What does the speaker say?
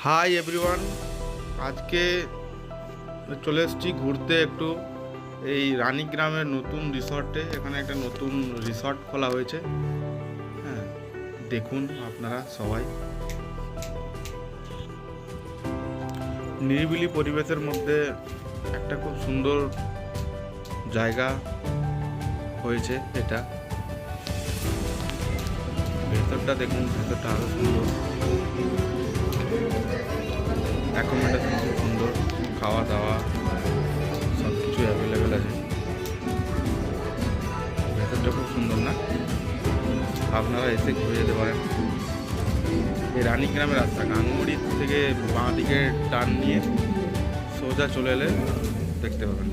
Hi everyone, আজকে চলে এসেছি ঘুরতে একটু এই রানীগ্রামের নতুন রিসর্টে। এখানে একটা নতুন রিসর্ট খোলা হয়েছে। হ্যাঁ, দেখুন আপনারা সবাই। নিরিবিলি পরিবেশের মধ্যে একটা খুব সুন্দর জায়গা হয়েছে এটা। ভেতরটা দেখুন, ভেতরটা আরো সুন্দর, অ্যাকোমোডেশন খুব সুন্দর, খাওয়া দাওয়া সব কিছু অ্যাভেলেবেল আছে। ভেতরটা খুব সুন্দর না? আপনারা এসে ঘুরে যেতে পারেন। এই রানীগ্রামের রাস্তা গাঙ্গুড়ি থেকে বাঁ দিকে টার্ন নিয়ে সোজা চলে এলে দেখতে পাবেন।